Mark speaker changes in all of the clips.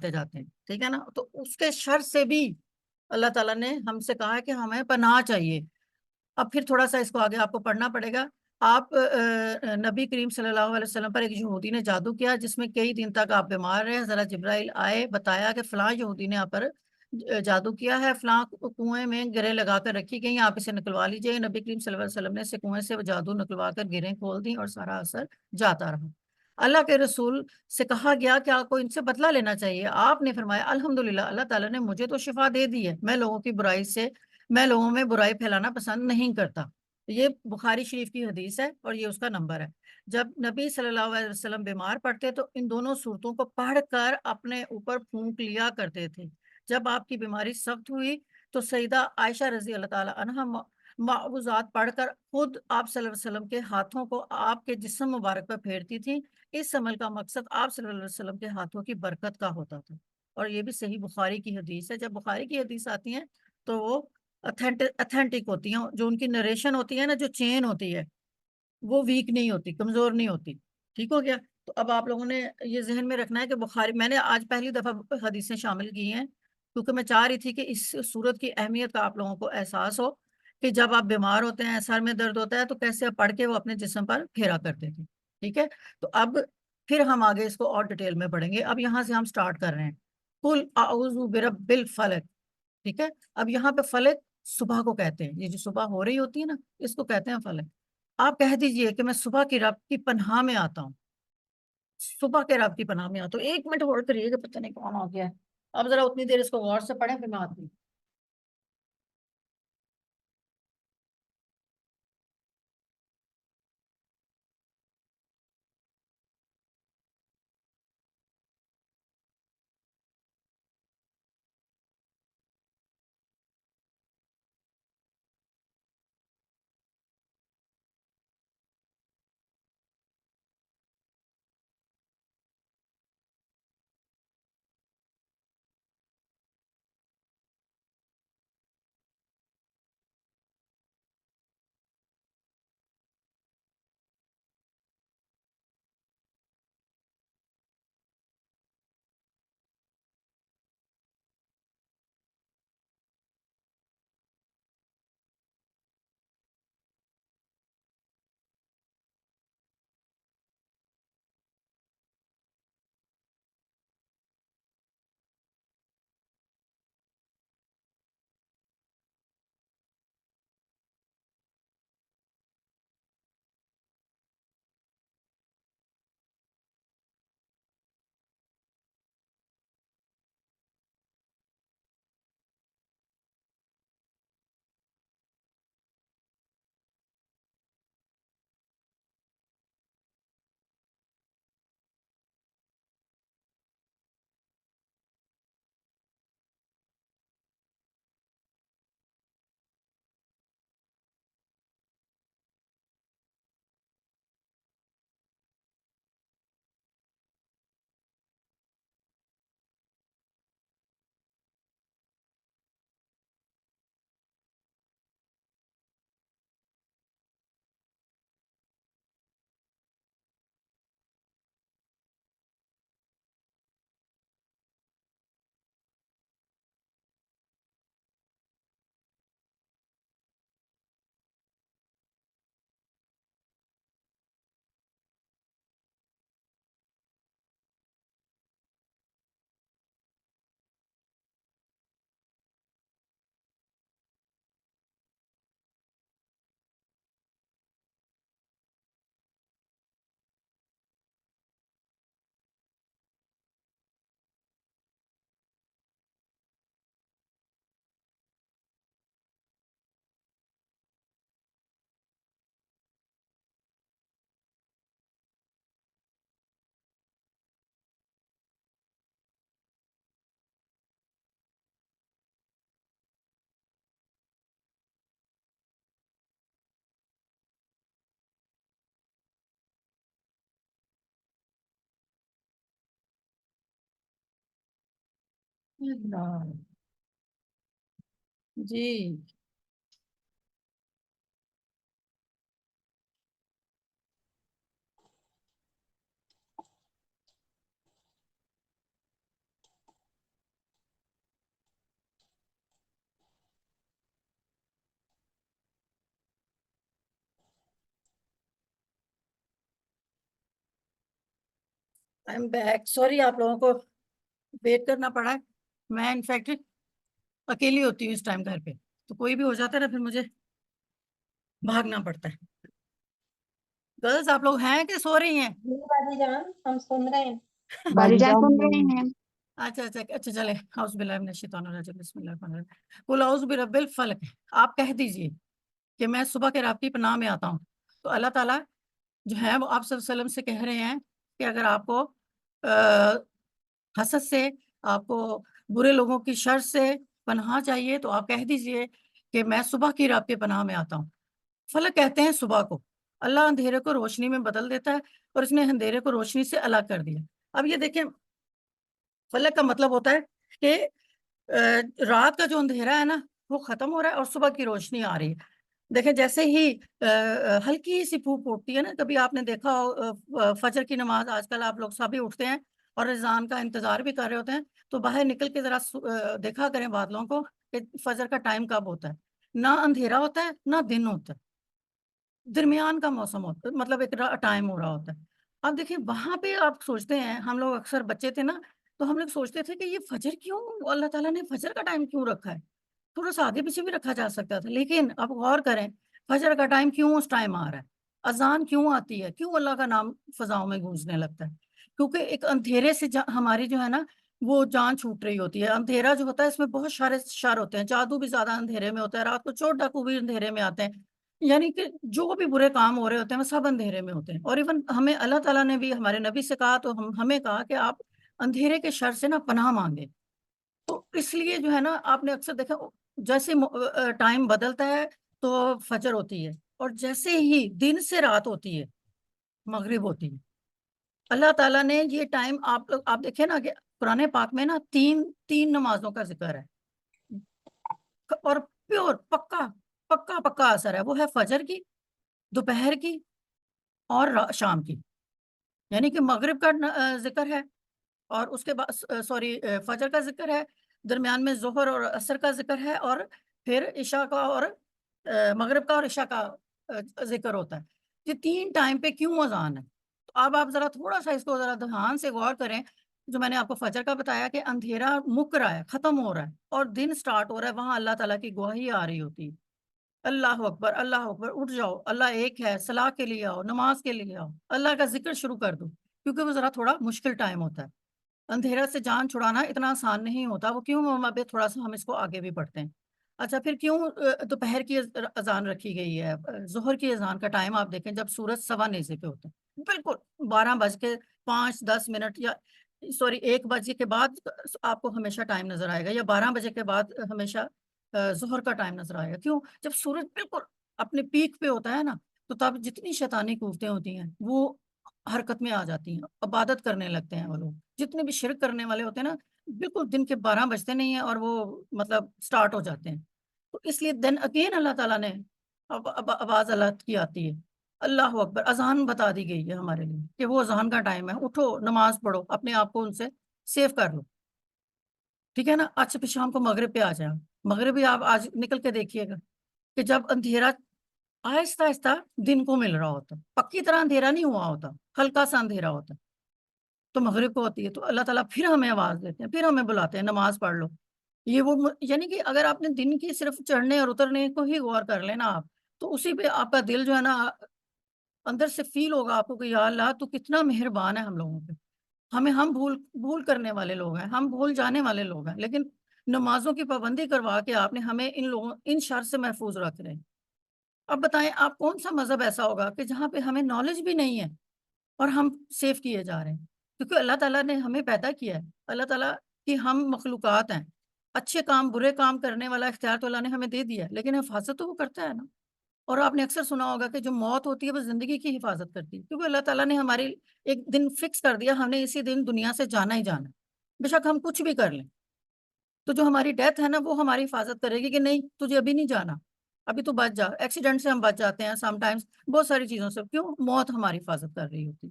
Speaker 1: آتے جاتے ہیں، ٹھیک ہے نا، تو اس کے شر سے بھی اللہ تعالیٰ نے ہم سے کہا ہے کہ ہمیں پناہ چاہیے۔ اب پھر تھوڑا سا اس کو آگے آپ کو پڑھنا پڑے گا۔ آپ نبی کریم صلی اللہ علیہ وسلم پر ایک یہودی نے جادو کیا جس میں کئی دن تک آپ بیمار رہے، ذرا جبرائیل آئے، بتایا کہ فلاں یہودی نے آپ پر جادو کیا ہے، فلاں کنویں میں گرے لگا کر رکھی گئی، آپ اسے نکلوا لیجئے۔ نبی کریم صلی اللہ علیہ وسلم نے اسے کنویں سے جادو نکلوا کر گریں کھول دی اور سارا اثر جاتا رہا۔ اللہ کے رسول سے کہا گیا کہ آپ کو ان سے بدلہ لینا چاہیے، آپ نے فرمایا الحمدللہ اللہ تعالیٰ نے مجھے تو شفا دے دی ہے، میں لوگوں میں برائی پھیلانا پسند نہیں کرتا۔ یہ بخاری شریف کی حدیث ہے اور یہ اس کا نمبر ہے۔ جب نبی صلی اللہ علیہ وسلم بیمار پڑتے تو ان دونوں صورتوں کو پڑھ کر اپنے اوپر پھونک لیا کرتے تھے۔ جب آپ کی بیماری سخت ہوئی تو سیدہ عائشہ رضی اللہ تعالی عنہا معوذات پڑھ کر خود آپ صلی اللہ علیہ وسلم کے ہاتھوں کو آپ کے جسم مبارک پر پھیرتی تھی۔ اس عمل کا مقصد آپ صلی اللہ علیہ وسلم کے ہاتھوں کی برکت کا ہوتا تھا، اور یہ بھی صحیح بخاری کی حدیث ہے۔ جب بخاری کی حدیث آتی ہیں تو وہ اتھینٹک ہوتی ہیں، جو ان کی نریشن ہوتی ہے نا، جو چین ہوتی ہے وہ ویک نہیں ہوتی، کمزور نہیں ہوتی، ٹھیک ہو گیا۔ تو اب آپ لوگوں نے یہ ذہن میں رکھنا ہے کہ بخاری، میں نے آج پہلی دفعہ حدیثیں شامل کی ہیں کیونکہ میں چاہ رہی تھی کہ اس صورت کی اہمیت کا آپ لوگوں کو احساس ہو کہ جب آپ بیمار ہوتے ہیں، سر میں درد ہوتا ہے، تو کیسے آپ پڑھ کے وہ اپنے جسم پر پھیرا کرتے تھے، ٹھیک ہے۔ تو اب پھر ہم آگے اس کو اور ڈیٹیل میں پڑھیں گے۔ اب یہاں سے ہم سٹارٹ کر رہے ہیں، قل اعوذ برب الفلق، ٹھیک ہے۔ اب یہاں پہ فلک صبح کو کہتے ہیں، یہ جو صبح ہو رہی ہوتی ہے نا اس کو کہتے ہیں فلک۔ آپ کہہ دیجئے کہ میں صبح کی رب کی پناہ میں آتا ہوں، صبح کے رب کی پناہ میں آتا ہوں۔ ایک منٹ ہولڈ کریے کہ پتہ نہیں کون آ گیا ہے، اب ذرا اتنی دیر اس کو غور سے پڑھیں پھر میں آتی ہوں۔ اللہ جی آئی ایم بیک. سوری آپ لوگوں کو ویٹ کرنا پڑا ہے. میں انفیکٹ اکیلی ہوتی ہوں اس ٹائم گھر پہ, تو کوئی بھی ہو جاتا ہے نا پھر مجھے بھاگنا پڑتا ہے. گرلز آپ لوگ ہیں کہ سو رہی ہیں؟
Speaker 2: باجی جان ہم سن رہے ہیں.
Speaker 3: باجی جان سن رہے ہیں.
Speaker 1: اچھا اچھا اچھا چلے. اعوذ باللہ من الشیطان الرجیم, بسم اللہ الرحمن الرحیم. قل اعوذ برب الفلق. آپ کہہ دیجئے کہ میں صبح کے رب کی پناہ میں آتا ہوں. تو اللہ تعالیٰ جو ہے وہ آپ صلی اللہ علیہ وسلم سے کہہ رہے ہیں کہ اگر آپ کو حسد سے, آپ کو برے لوگوں کی شر سے پناہ چاہیے تو آپ کہہ دیجئے کہ میں صبح کی رب کی پناہ میں آتا ہوں. فلق کہتے ہیں صبح کو. اللہ اندھیرے کو روشنی میں بدل دیتا ہے اور اس نے اندھیرے کو روشنی سے الگ کر دیا. اب یہ دیکھیں, فلق کا مطلب ہوتا ہے کہ رات کا جو اندھیرا ہے نا وہ ختم ہو رہا ہے اور صبح کی روشنی آ رہی ہے. دیکھیں جیسے ہی ہلکی سی پھوپ اٹھتی ہے نا, کبھی آپ نے دیکھا ہو فجر کی نماز آج کل آپ لوگ سبھی اٹھتے ہیں اور اذان کا انتظار بھی کر رہے ہوتے ہیں, تو باہر نکل کے ذرا دیکھا کریں بادلوں کو کہ فجر کا ٹائم کب ہوتا ہے. نہ اندھیرا ہوتا ہے نہ دن ہوتا ہے, درمیان کا موسم ہوتا ہے, مطلب ایک ٹائم ہو رہا ہوتا ہے. اب دیکھیں وہاں پہ آپ سوچتے ہیں, ہم لوگ اکثر بچے تھے نا تو ہم لوگ سوچتے تھے کہ یہ فجر کیوں, اللہ تعالیٰ نے فجر کا ٹائم کیوں رکھا ہے. تھوڑا سا آگے پیچھے بھی رکھا جا سکتا تھا, لیکن اب غور کریں فجر کا ٹائم کیوں اس ٹائم آ رہا ہے, اذان کیوں آتی ہے, کیوں اللہ کا نام فضاؤں میں گونجنے لگتا ہے. کیونکہ ایک اندھیرے سے ہماری جو ہے نا وہ جان چھوٹ رہی ہوتی ہے. اندھیرا جو ہوتا ہے اس میں بہت سارے شر ہوتے ہیں, جادو بھی زیادہ اندھیرے میں ہوتا ہے, رات کو چور ڈاکو بھی اندھیرے میں آتے ہیں, یعنی کہ جو بھی برے کام ہو رہے ہوتے ہیں وہ سب اندھیرے میں ہوتے ہیں. اور ایون ہمیں اللہ تعالیٰ نے بھی ہمارے نبی سے کہا, تو ہمیں کہا کہ آپ اندھیرے کے شر سے نا پناہ مانگے. تو اس لیے جو ہے نا آپ نے اکثر دیکھا جیسے ٹائم بدلتا ہے تو فجر ہوتی ہے, اور جیسے ہی دن سے رات ہوتی ہے مغرب ہوتی ہے. اللہ تعالیٰ نے یہ ٹائم آپ دیکھیں نا کہ قرآن پاک میں نا تین نمازوں کا ذکر ہے, اور پیور پکا پکا پکا اثر ہے. وہ ہے فجر کی, دوپہر کی اور شام کی. یعنی کہ مغرب کا ذکر ہے, اور اس کے بعد فجر کا ذکر ہے, درمیان میں ظہر اور عصر کا ذکر ہے, اور پھر عشاء کا اور مغرب کا اور عشاء کا ذکر ہوتا ہے. یہ تین ٹائم پہ کیوں اذان ہے؟ تو اب آپ ذرا تھوڑا سا اس کو ذرا دھیان سے غور کریں. جو میں نے آپ کو فجر کا بتایا کہ اندھیرا مک رہا ہے, ختم ہو رہا ہے اور دن سٹارٹ ہو رہا ہے, وہاں اللہ تعالیٰ کی گواہی آ رہی ہوتی ہے. اللہ اکبر اللہ اکبر, اٹھ جاؤ, اللہ ایک ہے, صلاح کے لیے آؤ, نماز کے لیے آؤ, اللہ کا ذکر شروع کر دو. کیونکہ وہ ذرا تھوڑا مشکل ٹائم ہوتا ہے. اندھیرا سے جان چھڑانا اتنا آسان نہیں ہوتا. وہ کیوں اب تھوڑا سا ہم اس کو آگے بھی پڑھتے ہیں. اچھا پھر کیوں دوپہر کی اذان رکھی گئی ہے؟ ظہر کی اذان کا ٹائم آپ دیکھیں جب سورج سوا نیزے پہ ہوتا ہے, بالکل 12:05 یا 1 بجے کے بعد آپ کو ہمیشہ ٹائم نظر آئے گا, یا 12 بجے کے بعد ہمیشہ ظہر کا ٹائم نظر آئے گا. کیوں؟ جب سورج بالکل اپنے پیک پہ ہوتا ہے نا, تو تب جتنی شیطانی قوتیں ہوتی ہیں وہ حرکت میں آ جاتی ہیں, عبادت کرنے لگتے ہیں وہ لوگ. جتنے بھی شرک کرنے والے ہوتے ہیں نا, بالکل دن کے 12 بجتے نہیں ہیں اور وہ مطلب سٹارٹ ہو جاتے ہیں. تو اس لیے دن اگین اللہ تعالیٰ نے آواز اللہ کی آتی ہے, اللہ اکبر, اذان بتا دی گئی ہے ہمارے لیے کہ وہ اذان کا ٹائم ہے, اٹھو نماز پڑھو, اپنے آپ کو ان سے سیو کر لو. ٹھیک ہے نا. اچھا پھر شام کو مغرب پہ آ جائیں. مغرب بھی آپ آج نکل کے دیکھیے گا کہ جب اندھیرا آہستہ آہستہ دن کو مل رہا ہوتا, پکی طرح اندھیرا نہیں ہوا ہوتا, ہلکا سا اندھیرا ہوتا, تو مغرب کو ہوتی ہے. تو اللہ تعالیٰ پھر ہمیں آواز دیتے ہیں, پھر ہمیں بلاتے ہیں نماز پڑھ لو. یہ وہ یعنی کہ اگر آپ نے دن کی صرف چڑھنے اور اترنے کو ہی غور کر لینا آپ, تو اسی پہ آپ کا دل جو ہے نا اندر سے فیل ہوگا آپ کو کہ یا اللہ تو کتنا مہربان ہے ہم لوگوں پہ. ہم بھول کرنے والے لوگ ہیں, ہم بھول جانے والے لوگ ہیں, لیکن نمازوں کی پابندی کروا کے آپ نے ہمیں ان شر سے محفوظ رکھ رہے ہیں. اب بتائیں آپ کون سا مذہب ایسا ہوگا کہ جہاں پہ ہمیں نالج بھی نہیں ہے اور ہم سیف کیے جا رہے ہیں. کیونکہ اللہ تعالیٰ نے ہمیں پیدا کیا ہے, اللہ تعالیٰ کی ہم مخلوقات ہیں, اچھے کام برے کام کرنے والا اختیار تو اللہ نے ہمیں دے دیا ہے, لیکن حفاظت تو وہ کرتا ہے نا. اور آپ نے اکثر سنا ہوگا کہ جو موت ہوتی ہے وہ زندگی کی حفاظت کرتی ہے, کیونکہ اللہ تعالیٰ نے ہماری ایک دن فکس کر دیا, ہم نے اسی دن دنیا سے جانا ہی جانا, بے شک ہم کچھ بھی کر لیں. تو جو ہماری ڈیتھ ہے نا وہ ہماری حفاظت کرے گی کہ نہیں تجھے ابھی نہیں جانا, ابھی تو بچ جا. ایکسیڈنٹ سے ہم بچ جاتے ہیں سم ٹائمز, بہت ساری چیزوں سے. کیوں؟ موت ہماری حفاظت کر رہی ہوتی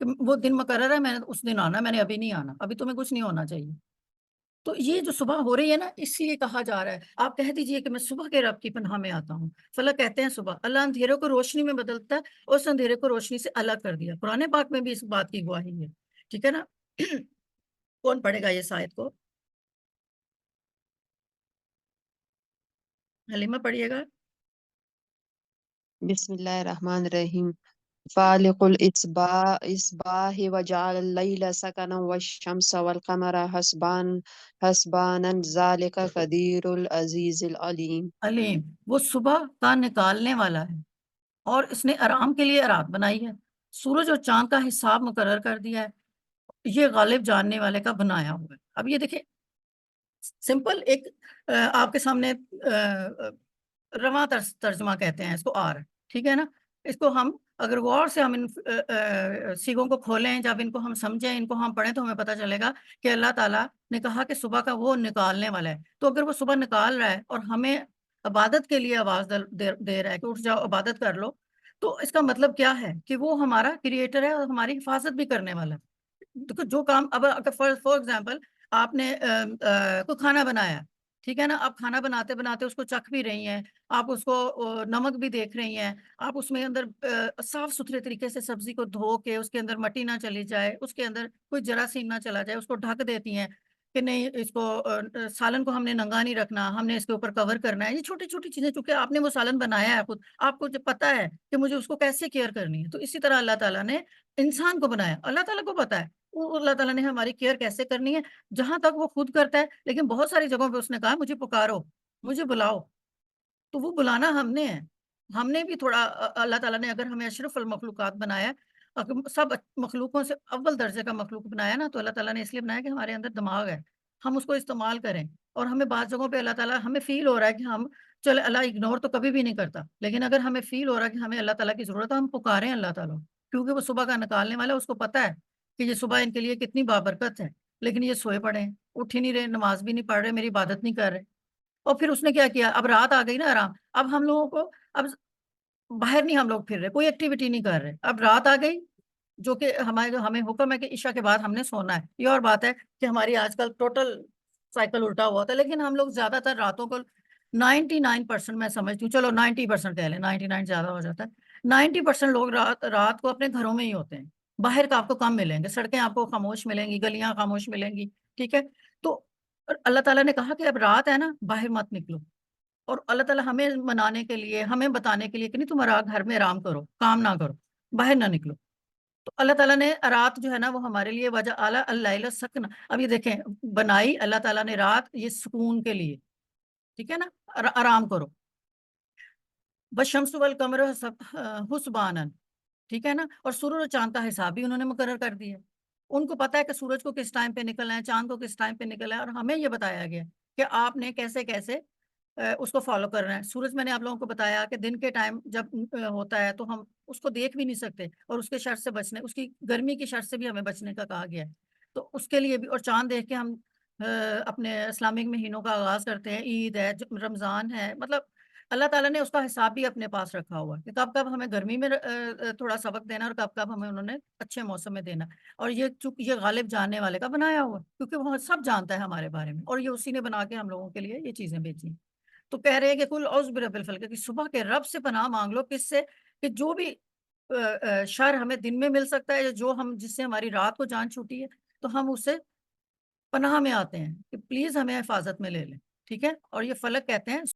Speaker 1: کہ وہ دن مقرر ہے, میں نے اس دن آنا, میں نے ابھی نہیں آنا, ابھی تمہیں کچھ نہیں ہونا چاہیے. تو یہ جو صبح ہو رہی ہے نا, اسی لیے کہا جا رہا ہے آپ کہہ دیجئے کہ میں صبح کے رب کی پناہ میں آتا ہوں. فلق کہتے ہیں صبح, اللہ اندھیرے کو روشنی میں بدلتا ہے اور اس اندھیرے کو روشنی سے الگ کر دیا. قرآن پاک میں بھی اس بات کی گواہی ہے ٹھیک ہے نا؟ کون پڑھے گا یہ آیت کو؟ حلیمہ پڑھیے گا.
Speaker 3: بسم اللہ الرحمن الرحیم. فالق الإصباح وجعل الليل سكنا والشمس والقمر حسبانا ذلك قدیر العزیز العلیم.
Speaker 1: علیم، وہ صبح کا نکالنے والا ہے اور اس نے آرام کے لیے رات بنائی ہے، سورج اور چاند کا حساب مقرر کر دیا ہے، یہ غالب جاننے والے کا بنایا ہوا ہے. اب یہ دیکھیں سمپل ایک آپ کے سامنے رواں ترجمہ کہتے ہیں اس کو، آر، ٹھیک ہے نا؟ اس کو ہم اگر غور سے ہم ان سیگوں کو کھولیں، جب ان کو ہم سمجھیں، ان کو ہم پڑھیں، تو ہمیں پتہ چلے گا کہ اللہ تعالیٰ نے کہا کہ صبح کا وہ نکالنے والا ہے. تو اگر وہ صبح نکال رہا ہے اور ہمیں عبادت کے لیے آواز دے رہا ہے کہ اٹھ جاؤ عبادت کر لو، تو اس کا مطلب کیا ہے کہ وہ ہمارا کریٹر ہے اور ہماری حفاظت بھی کرنے والا ہے. دیکھو جو کام اب فار ایگزامپل آپ نے کوئی کھانا بنایا، ٹھیک ہے نا؟ آپ کھانا بناتے بناتے اس کو چکھ بھی رہی ہیں، آپ اس کو نمک بھی دیکھ رہی ہیں، آپ اس میں اندر صاف ستھرے طریقے سے سبزی کو دھو کے اس کے اندر مٹی نہ چلی جائے، اس کے اندر کوئی جراثیم نہ چلا جائے، اس کو ڈھک دیتی ہیں کہ نہیں اس کو سالن کو ہم نے ننگا نہیں رکھنا، ہم نے اس کے اوپر کور کرنا ہے. یہ چھوٹی چھوٹی چیزیں، چونکہ آپ نے وہ سالن بنایا ہے خود، آپ کو جو پتا ہے کہ مجھے اس کو کیسے کیئر کرنی ہے. تو اسی طرح اللہ تعالیٰ نے انسان کو بنایا، اللہ تعالیٰ کو پتا ہے وہ اللہ تعالیٰ نے ہماری کیئر کیسے کرنی ہے، جہاں تک وہ خود کرتا ہے. لیکن بہت ساری جگہوں پہ اس نے کہا مجھے پکارو، مجھے بلاؤ. تو وہ بلانا ہم نے ہے. ہم نے بھی تھوڑا اللہ تعالیٰ نے اگر ہمیں اشرف المخلوقات بنایا، سب مخلوقوں سے اول درجے کا مخلوق بنایا نا، تو اللہ تعالیٰ نے اس لیے بنایا کہ ہمارے اندر دماغ ہے، ہم اس کو استعمال کریں. اور ہمیں بعض جگہوں پہ اللہ تعالیٰ ہمیں فیل ہو رہا ہے کہ ہم چلے، اللہ اگنور تو کبھی بھی نہیں کرتا، لیکن اگر ہمیں فیل ہو رہا ہے کہ ہمیں اللہ تعالیٰ کی ضرورت ہے، ہم پکاریں اللہ تعالیٰ، کیونکہ وہ صبح کا نکالنے والا ہے. اس کو پتا ہے کہ یہ صبح ان کے لیے کتنی بابرکت ہے، لیکن یہ سوئے پڑے ہیں، اٹھ ہی نہیں رہے، نماز بھی نہیں پڑھ رہے، میری عبادت نہیں کر رہے. اور پھر اس نے کیا کیا، اب رات آ گئی نا آرام، اب ہم لوگوں کو اب باہر نہیں ہم لوگ پھر رہے، کوئی ایکٹیویٹی نہیں کر رہے، اب رات آ گئی، جو کہ ہمیں حکم ہے کہ عشاء کے بعد ہم نے سونا ہے. یہ اور بات ہے کہ ہماری آج کل ٹوٹل سائیکل الٹا ہوا تھا، لیکن ہم لوگ زیادہ تر راتوں کو 99% میں سمجھتی ہوں، چلو 90% کہہ لیں، 99 زیادہ ہو جاتا ہے، 90% لوگ رات کو اپنے گھروں میں ہی ہوتے ہیں. باہر کا آپ کو کم ملیں گے، سڑکیں آپ کو خاموش ملیں گی، گلیاں خاموش ملیں گی، ٹھیک ہے؟ تو اللہ تعالیٰ نے کہا کہ اب رات ہے نا، باہر مت نکلو. اور اللہ تعالیٰ ہمیں منانے کے لیے، ہمیں بتانے کے لیے کہ نہیں تم گھر میں آرام کرو، کام نہ کرو، باہر نہ نکلو. تو اللہ تعالیٰ نے رات جو ہے نا وہ ہمارے لیے وجہ اعلیٰ اللہ سکن. اب یہ دیکھیں بنائی اللہ تعالیٰ نے رات یہ سکون کے لیے، ٹھیک ہے نا، آرام کرو. والشمس والقمر حسبانا، ٹھیک ہے نا؟ اور سورج اور چاند کا حساب بھی انہوں نے مقرر کر دیا. ان کو پتا ہے کہ سورج کو کس ٹائم پہ نکلنا ہے، چاند کو کس ٹائم پہ نکلنا ہے، اور ہمیں یہ بتایا گیا کہ آپ نے کیسے کیسے اس کو فالو کرنا ہے. سورج میں نے آپ لوگوں کو بتایا کہ دن کے ٹائم جب ہوتا ہے تو ہم اس کو دیکھ بھی نہیں سکتے، اور اس کے شر سے بچنے، اس کی گرمی کی شر سے بھی ہمیں بچنے کا کہا گیا ہے. تو اس کے لیے بھی، اور چاند دیکھ کے ہم اپنے اسلامک مہینوں کا آغاز کرتے ہیں، عید ہے، رمضان ہے. مطلب اللہ تعالیٰ نے اس کا حساب بھی اپنے پاس رکھا ہوا ہے کہ کب کب ہمیں گرمی میں تھوڑا سبق دینا، اور کب کب ہمیں انہوں نے اچھے موسم میں دینا. اور یہ چونکہ یہ غالب جاننے والے کا بنایا ہوا ہے، کیونکہ وہ سب جانتا ہے ہمارے بارے میں، اور یہ اسی نے بنا کے ہم لوگوں کے لیے یہ چیزیں بھیجی ہیں. تو کہہ رہے ہیں کہ کل اعوذ برب الفلق، کہ صبح کے رب سے پناہ مانگ لو. کس سے؟ کہ جو بھی شر ہمیں دن میں مل سکتا ہے، یا جو ہم جس سے ہماری رات کو جان چھوٹی ہے، تو ہم اس سے پناہ میں آتے ہیں کہ پلیز ہمیں حفاظت میں لے لیں، ٹھیک ہے؟ اور یہ فلک کہتے ہیں